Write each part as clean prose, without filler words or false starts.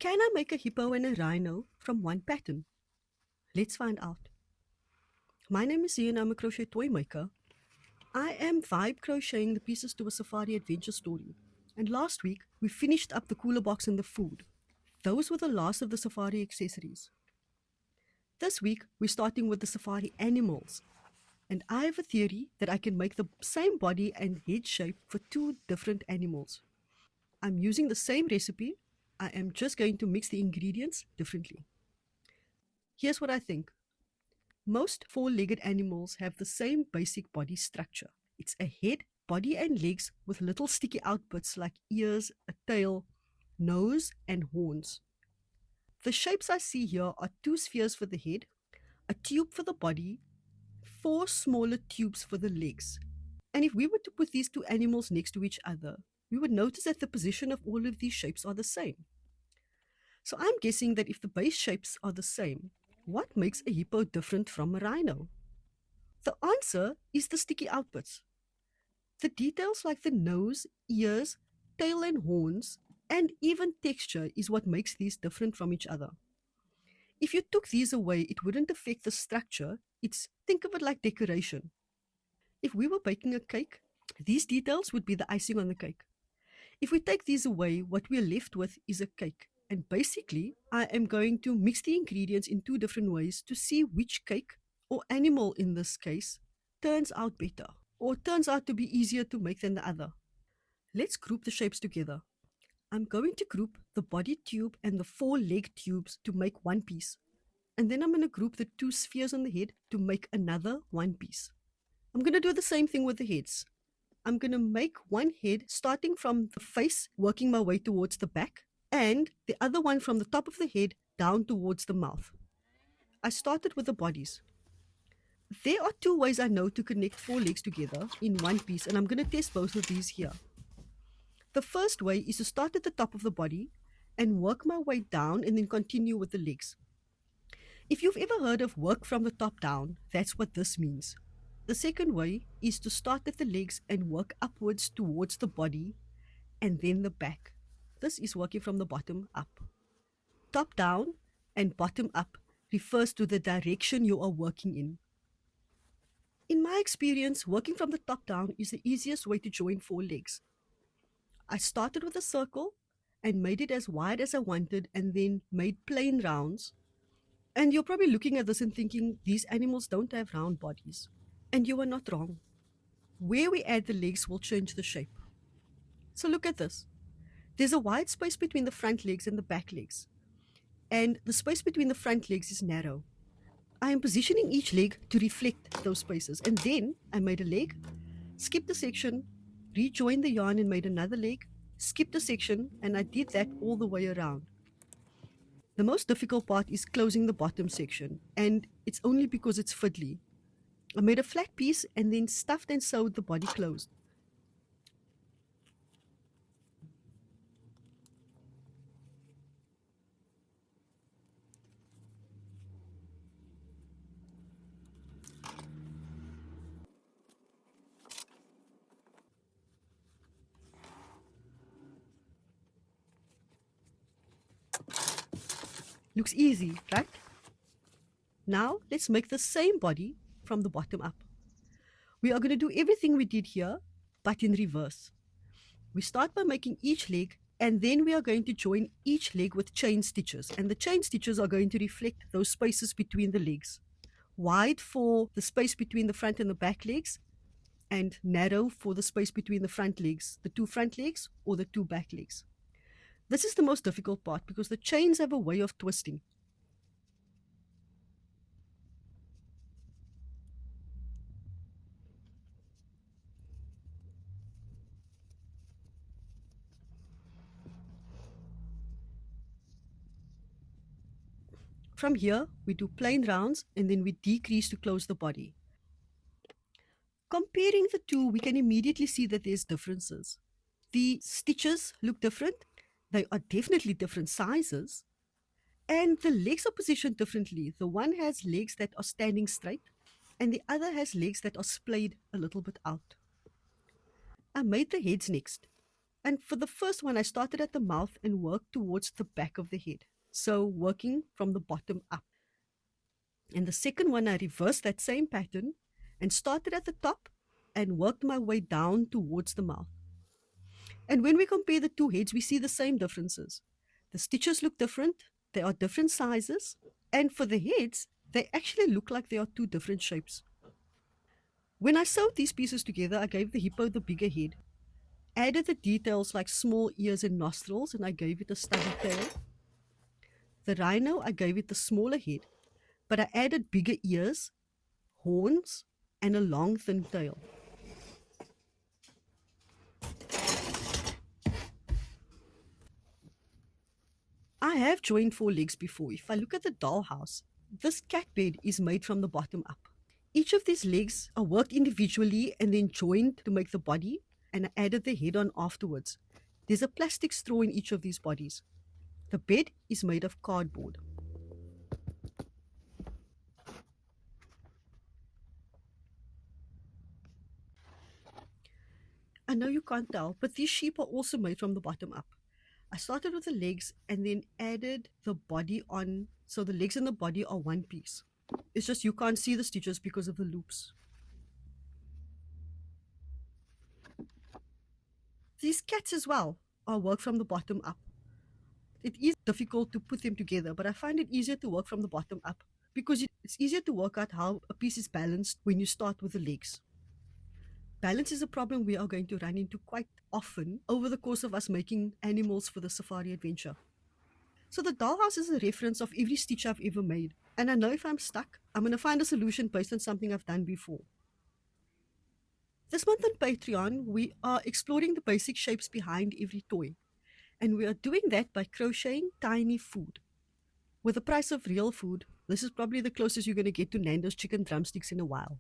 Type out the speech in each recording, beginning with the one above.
Can I make a hippo and a rhino from one pattern? Let's find out. My name is Ian, I'm a crochet toy maker. I am vibe crocheting the pieces to a safari adventure story. And last week, we finished up the cooler box and the food. Those were the last of the safari accessories. This week, we're starting with the safari animals. And I have a theory that I can make the same body and head shape for two different animals. I'm using the same recipe. I am just going to mix the ingredients differently. Here's what I think. Most four-legged animals have the same basic body structure. It's a head, body and legs with little sticky out bits like ears, a tail, nose and horns. The shapes I see here are two spheres for the head, a tube for the body, four smaller tubes for the legs. And if we were to put these two animals next to each other, we would notice that the position of all of these shapes are the same. So I'm guessing that if the base shapes are the same, what makes a hippo different from a rhino? The answer is the sticky outputs. The details like the nose, ears, tail and horns, and even texture is what makes these different from each other. If you took these away, it wouldn't affect the structure. Think of it like decoration. If we were baking a cake, these details would be the icing on the cake. If we take these away, what we're left with is a cake. And basically, I am going to mix the ingredients in two different ways to see which cake, or animal in this case, turns out better, or turns out to be easier to make than the other. Let's group the shapes together. I'm going to group the body tube and the four leg tubes to make one piece. And then I'm going to group the two spheres on the head to make another one piece. I'm going to do the same thing with the heads. I'm going to make one head starting from the face, working my way towards the back, and the other one from the top of the head down towards the mouth. I started with the bodies. There are two ways I know to connect four legs together in one piece, and I'm going to test both of these here. The first way is to start at the top of the body and work my way down and then continue with the legs. If you've ever heard of work from the top down, that's what this means. The second way is to start at the legs and work upwards towards the body and then the back. This is working from the bottom up. Top down and bottom up refers to the direction you are working in. In my experience, working from the top down is the easiest way to join four legs. I started with a circle and made it as wide as I wanted and then made plain rounds. And you're probably looking at this and thinking, these animals don't have round bodies. And you are not wrong. Where we add the legs will change the shape. So look at this. There's a wide space between the front legs and the back legs. And the space between the front legs is narrow. I am positioning each leg to reflect those spaces. And then I made a leg, skipped a section, rejoined the yarn and made another leg, skipped a section, and I did that all the way around. The most difficult part is closing the bottom section, and it's only because it's fiddly. I made a flat piece and then stuffed and sewed the body closed. Looks easy, right? Now let's make the same body from the bottom up. We are going to do everything we did here, but in reverse. We start by making each leg, and then we are going to join each leg with chain stitches, and the chain stitches are going to reflect those spaces between the legs. Wide for the space between the front and the back legs, and narrow for the space between the front legs, the two front legs or the two back legs. This is the most difficult part because the chains have a way of twisting. From here, we do plain rounds and then we decrease to close the body. Comparing the two, we can immediately see that there's differences. The stitches look different. They are definitely different sizes. And the legs are positioned differently. The one has legs that are standing straight and the other has legs that are splayed a little bit out. I made the heads next. And for the first one, I started at the mouth and worked towards the back of the head. So working from the bottom up. And the second one, I reversed that same pattern and started at the top and worked my way down towards the mouth. And when we compare the two heads, we see the same differences. The stitches look different, they are different sizes, and for the heads, they actually look like they are two different shapes. When I sewed these pieces together, I gave the hippo the bigger head, added the details like small ears and nostrils, and I gave it a stubby tail. The rhino, I gave it the smaller head, but I added bigger ears, horns, and a long thin tail. I have joined 4 legs before. If I look at the dollhouse, this cat bed is made from the bottom up. Each of these legs are worked individually and then joined to make the body, and I added the head on afterwards. There's a plastic straw in each of these bodies. The bed is made of cardboard. I know you can't tell, but these sheep are also made from the bottom up. I started with the legs and then added the body on, so the legs and the body are one piece. It's just you can't see the stitches because of the loops. These cats as well are worked from the bottom up. It is difficult to put them together, but I find it easier to work from the bottom up because it's easier to work out how a piece is balanced when you start with the legs. Balance is a problem we are going to run into quite often over the course of us making animals for the safari adventure. So the dollhouse is a reference of every stitch I've ever made, and I know if I'm stuck, I'm going to find a solution based on something I've done before. This month on Patreon, we are exploring the basic shapes behind every toy, and we are doing that by crocheting tiny food. With the price of real food, this is probably the closest you're going to get to Nando's chicken drumsticks in a while.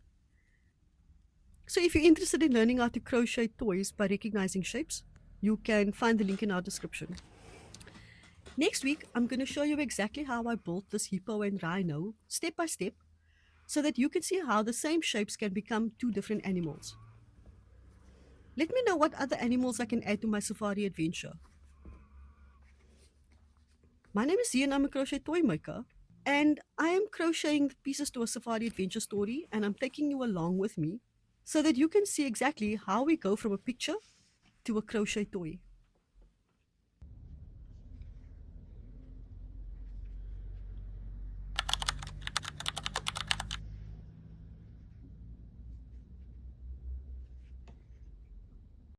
So if you're interested in learning how to crochet toys by recognizing shapes, you can find the link in our description. Next week, I'm going to show you exactly how I built this hippo and rhino, step by step, so that you can see how the same shapes can become 2 different animals. Let me know what other animals I can add to my safari adventure. My name is Ian, I'm a crochet toy maker, and I am crocheting the pieces to a safari adventure story, and I'm taking you along with me so that you can see exactly how we go from a picture to a crochet toy.